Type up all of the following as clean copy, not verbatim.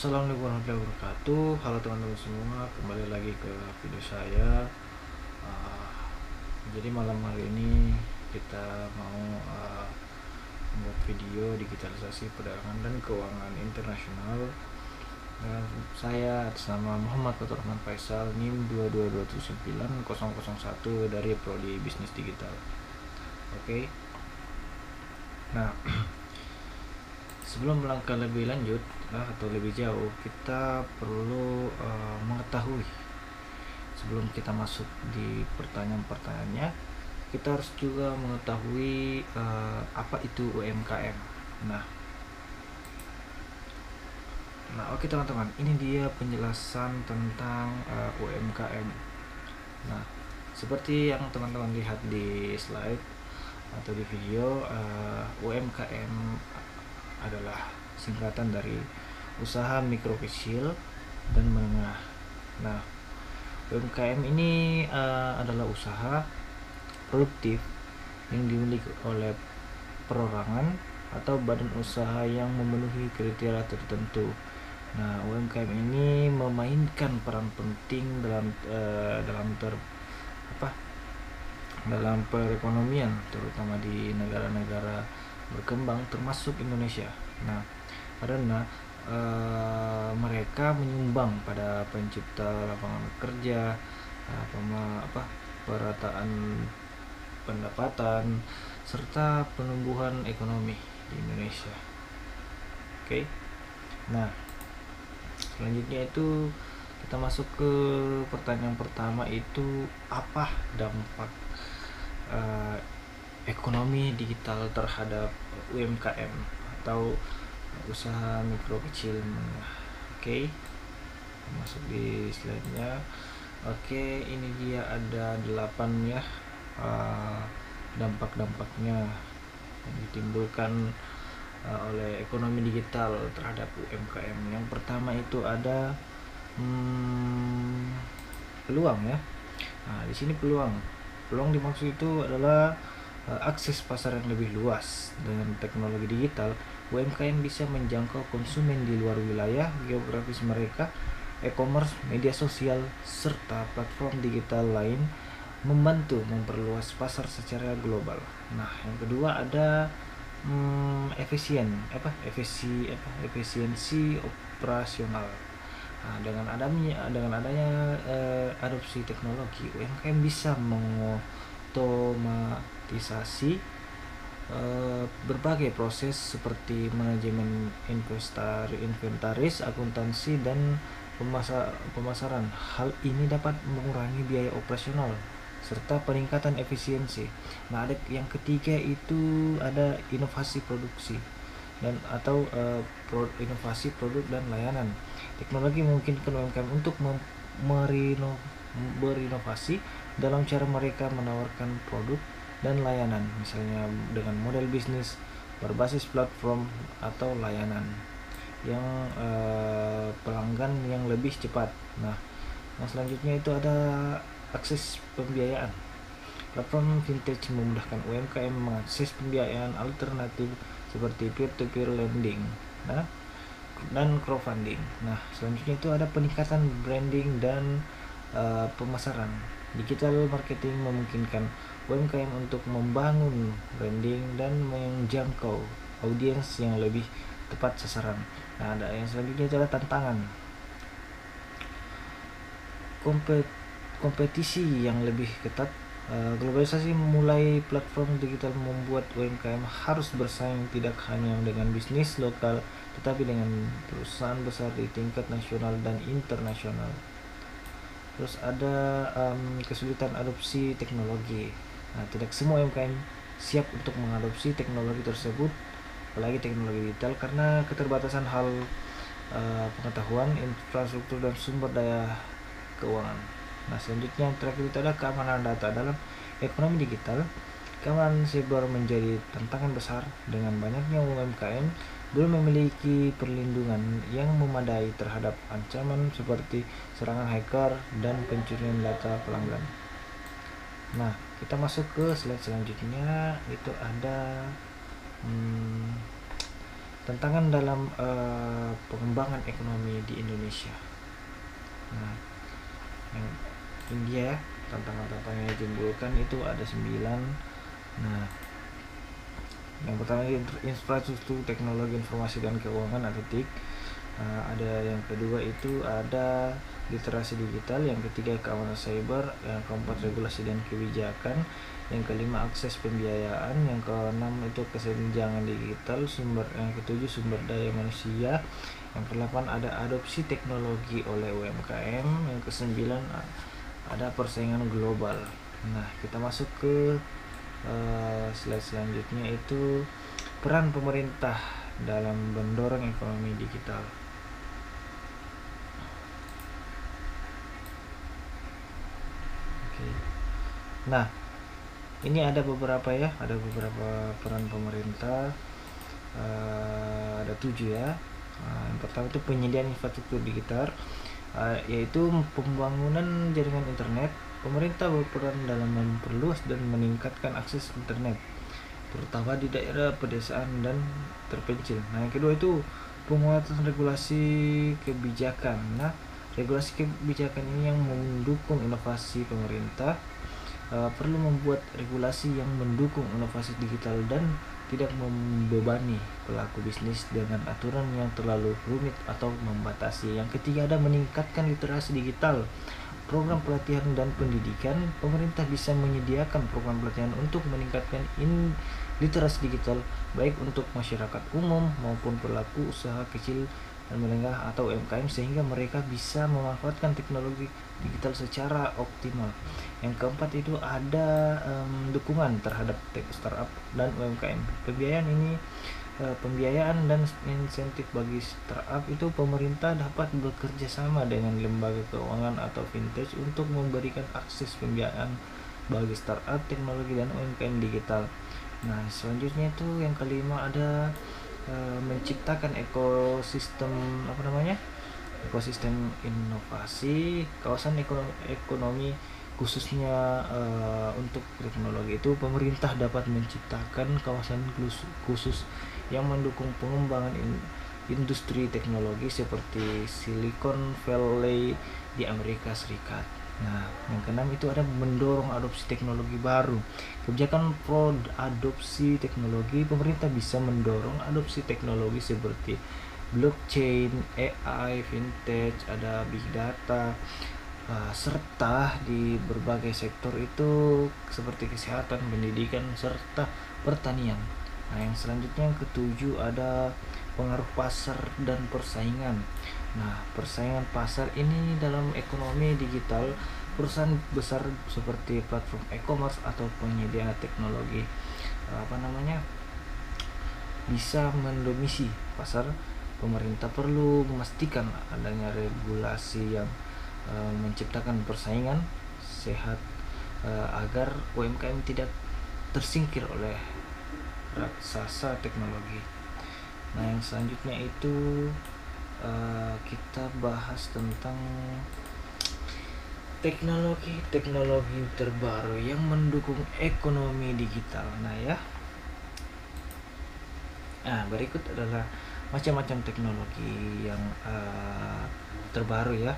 Assalamualaikum warahmatullahi wabarakatuh. Halo teman-teman semua, kembali lagi ke video saya. Uh, jadi malam hari ini kita mau membuat video digitalisasi perdagangan dan keuangan internasional. Dan saya atas nama Muhammad Fatur Rahman Faisal, NIM 222790001 dari Prodi Bisnis Digital. Oke. Nah, sebelum melangkah lebih lanjut atau lebih jauh, kita perlu mengetahui, sebelum kita masuk di pertanyaan-pertanyaannya, kita harus juga mengetahui apa itu UMKM. Oke teman-teman, ini dia penjelasan tentang UMKM. Nah, seperti yang teman-teman lihat di slide atau di video, UMKM adalah singkatan dari usaha mikro kecil dan menengah. Nah, UMKM ini adalah usaha produktif yang dimiliki oleh perorangan atau badan usaha yang memenuhi kriteria tertentu. Nah, UMKM ini memainkan peran penting dalam perekonomian, terutama di negara-negara berkembang termasuk Indonesia. Nah, karena mereka menyumbang pada pencipta lapangan kerja, perataan pendapatan, serta penumbuhan ekonomi di Indonesia. Oke. Nah, selanjutnya itu kita masuk ke pertanyaan pertama, itu apa dampak ekonomi digital terhadap UMKM atau usaha mikro kecil menengah. Oke, masuk di slide-nya. Oke, ini dia ada 8 ya dampak-dampaknya yang ditimbulkan oleh ekonomi digital terhadap UMKM. Yang pertama itu ada peluang ya. Nah, di sini peluang dimaksud itu adalah akses pasar yang lebih luas. Dengan teknologi digital, UMKM bisa menjangkau konsumen di luar wilayah geografis mereka. E-commerce, media sosial, serta platform digital lain membantu memperluas pasar secara global. Nah, yang kedua ada efisiensi operasional. Nah, dengan adanya adopsi teknologi, UMKM bisa mengotomatisasi berbagai proses seperti manajemen inventaris, akuntansi, dan pemasaran. Hal ini dapat mengurangi biaya operasional serta peningkatan efisiensi. Nah, ada yang ketiga itu ada inovasi produksi dan atau inovasi produk dan layanan. Teknologi memungkinkan UMKM untuk berinovasi dalam cara mereka menawarkan produk dan layanan, misalnya dengan model bisnis berbasis platform atau layanan yang pelanggan yang lebih cepat. Nah, selanjutnya itu ada akses pembiayaan. Platform vintage memudahkan UMKM mengakses pembiayaan alternatif seperti peer-to-peer lending, dan crowdfunding. Nah, selanjutnya itu ada peningkatan branding dan pemasaran. Digital marketing memungkinkan UMKM untuk membangun branding dan menjangkau audiens yang lebih tepat sasaran. Nah, ada yang selanjutnya adalah tantangan. Kompetisi yang lebih ketat. Globalisasi mulai platform digital membuat UMKM harus bersaing tidak hanya dengan bisnis lokal, tetapi dengan perusahaan besar di tingkat nasional dan internasional. Terus ada kesulitan adopsi teknologi. Nah, tidak semua UMKM siap untuk mengadopsi teknologi tersebut, apalagi teknologi digital, karena keterbatasan hal pengetahuan, infrastruktur, dan sumber daya keuangan. Nah, selanjutnya yang terakhir itu adalah keamanan data. Dalam ekonomi digital, keamanan siber menjadi tantangan besar. Dengan banyaknya UMKM belum memiliki perlindungan yang memadai terhadap ancaman seperti serangan hacker dan pencurian data pelanggan. Nah, kita masuk ke slide selanjutnya, itu ada tantangan dalam pengembangan ekonomi di Indonesia. Nah, yang India, tantangan-tantangan yang ditimbulkan itu ada 9. Nah, yang pertama infrastruktur teknologi informasi dan keuangan atau TIK. Ada yang kedua itu ada literasi digital, yang ketiga keamanan cyber, yang keempat regulasi dan kebijakan, yang kelima akses pembiayaan, yang keenam itu kesenjangan digital, yang ketujuh sumber daya manusia, yang kedelapan ada adopsi teknologi oleh UMKM, yang kesembilan ada persaingan global. Nah, kita masuk ke slide selanjutnya, itu peran pemerintah dalam mendorong ekonomi digital. Oke. Nah, ini ada beberapa peran pemerintah. Ada 7 ya. Yang pertama itu penyediaan infrastruktur digital, yaitu pembangunan jaringan internet. Pemerintah berperan dalam memperluas dan meningkatkan akses internet, terutama di daerah pedesaan dan terpencil. Nah, yang kedua itu penguatan regulasi kebijakan. Nah, regulasi kebijakan ini yang mendukung inovasi. Pemerintah perlu membuat regulasi yang mendukung inovasi digital dan tidak membebani pelaku bisnis dengan aturan yang terlalu rumit atau membatasi. Yang ketiga ada meningkatkan literasi digital. Program pelatihan dan pendidikan. Pemerintah bisa menyediakan program pelatihan untuk meningkatkan literasi digital, baik untuk masyarakat umum maupun pelaku usaha kecil dan menengah atau UMKM, sehingga mereka bisa memanfaatkan teknologi digital secara optimal. Yang keempat itu ada dukungan terhadap startup dan UMKM. Pembiayaan dan insentif bagi startup itu pemerintah dapat bekerja sama dengan lembaga keuangan atau fintech untuk memberikan akses pembiayaan bagi startup teknologi dan UMKM digital. Nah, selanjutnya itu yang kelima ada menciptakan ekosistem inovasi, kawasan ekonomi khususnya untuk teknologi. Itu pemerintah dapat menciptakan kawasan khusus yang mendukung pengembangan industri teknologi seperti Silicon Valley di Amerika Serikat. Nah, yang keenam itu ada mendorong adopsi teknologi baru. Kebijakan pro adopsi teknologi. Pemerintah bisa mendorong adopsi teknologi seperti blockchain, AI, fintech, ada big data, serta di berbagai sektor itu seperti kesehatan, pendidikan, serta pertanian. Nah, yang selanjutnya yang ketujuh ada pengaruh pasar dan persaingan. Nah, persaingan pasar ini dalam ekonomi digital, perusahaan besar seperti platform e-commerce atau penyedia teknologi bisa mendomisi pasar. Pemerintah perlu memastikan adanya regulasi yang menciptakan persaingan sehat agar UMKM tidak tersingkir oleh raksasa teknologi. Nah, yang selanjutnya itu kita bahas tentang teknologi terbaru yang mendukung ekonomi digital. Berikut adalah macam-macam teknologi yang terbaru ya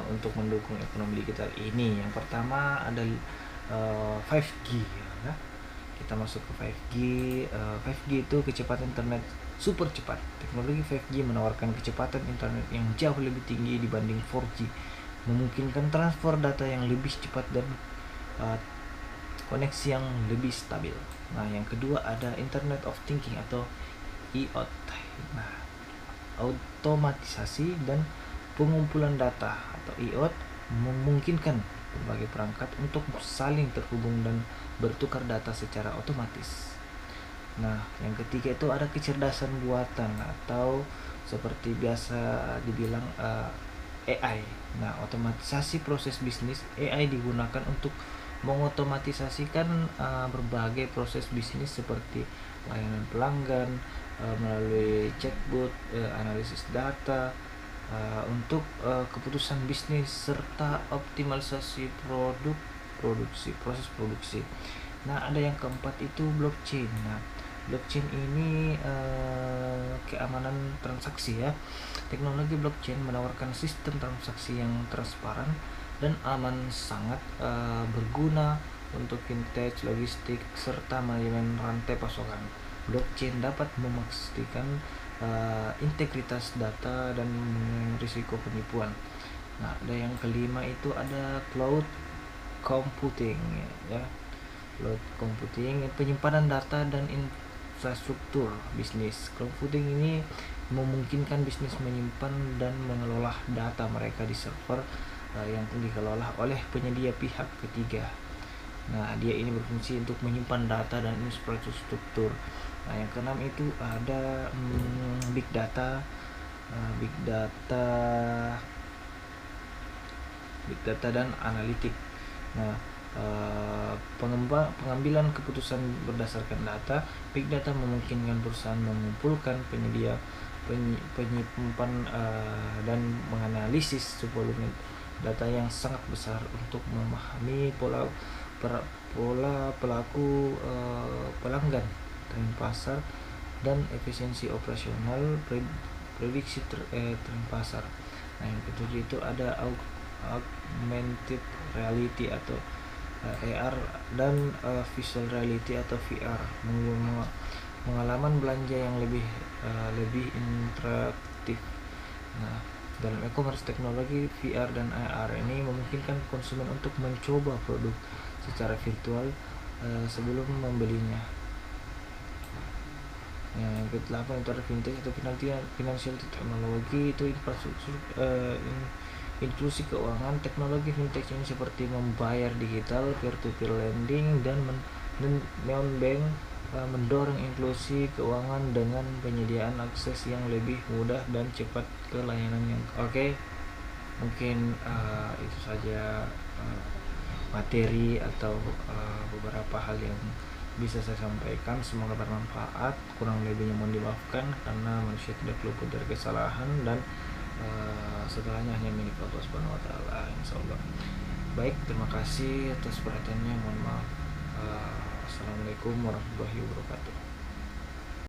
untuk mendukung ekonomi digital ini. Yang pertama ada 5G ya. Kita masuk ke 5G. 5G itu kecepatan internet super cepat. Teknologi 5G menawarkan kecepatan internet yang jauh lebih tinggi dibanding 4G, memungkinkan transfer data yang lebih cepat dan koneksi yang lebih stabil. Nah, yang kedua ada Internet of Thinking atau IoT. Nah, otomatisasi dan pengumpulan data atau IoT memungkinkan berbagai perangkat untuk saling terhubung dan bertukar data secara otomatis. Nah, yang ketiga itu ada kecerdasan buatan atau seperti biasa dibilang AI. Nah, otomatisasi proses bisnis. AI digunakan untuk mengotomatisasikan berbagai proses bisnis seperti layanan pelanggan melalui chatbot, analisis data untuk keputusan bisnis serta optimalisasi proses produksi. Nah, ada yang keempat itu blockchain. Nah, Blockchain ini keamanan transaksi ya. Teknologi blockchain menawarkan sistem transaksi yang transparan dan aman, sangat berguna untuk fintech, logistik, serta manajemen rantai pasokan. Blockchain dapat memastikan integritas data dan risiko penipuan. Nah, ada yang kelima itu ada cloud computing ya. Cloud computing, penyimpanan data dan infrastruktur bisnis. Cloud computing ini memungkinkan bisnis menyimpan dan mengelola data mereka di server yang dikelola oleh penyedia pihak ketiga. Nah, dia ini berfungsi untuk menyimpan data dan infrastruktur. Nah, yang keenam itu ada big data, big data, big data dan analitik. Nah, pengambilan keputusan berdasarkan data. Big data memungkinkan perusahaan mengumpulkan, penyimpan dan menganalisis volume data yang sangat besar untuk memahami pola pelaku pelanggan, tren pasar, dan efisiensi operasional, prediksi tren pasar. Nah, yang ketujuh itu ada augmented reality atau AR dan visual reality atau VR, pengalaman belanja yang lebih interaktif. Nah, dalam e-commerce, teknologi VR dan AR ini memungkinkan konsumen untuk mencoba produk secara virtual sebelum membelinya. Yang ke-8 itu ada fintech atau financial teknologi, itu infrastruktur inklusi keuangan. Teknologi fintech ini seperti membayar digital, peer-to-peer lending, dan non-bank mendorong inklusi keuangan dengan penyediaan akses yang lebih mudah dan cepat ke layanan yang mungkin itu saja materi atau beberapa hal yang bisa saya sampaikan. Semoga bermanfaat. Kurang lebihnya mohon dimaafkan karena manusia tidak luput dari kesalahan dan segalanya hanya milik Allah Subhanahu wa taala, insyaallah. Baik, terima kasih atas perhatiannya. Mohon maaf. Assalamualaikum warahmatullahi wabarakatuh.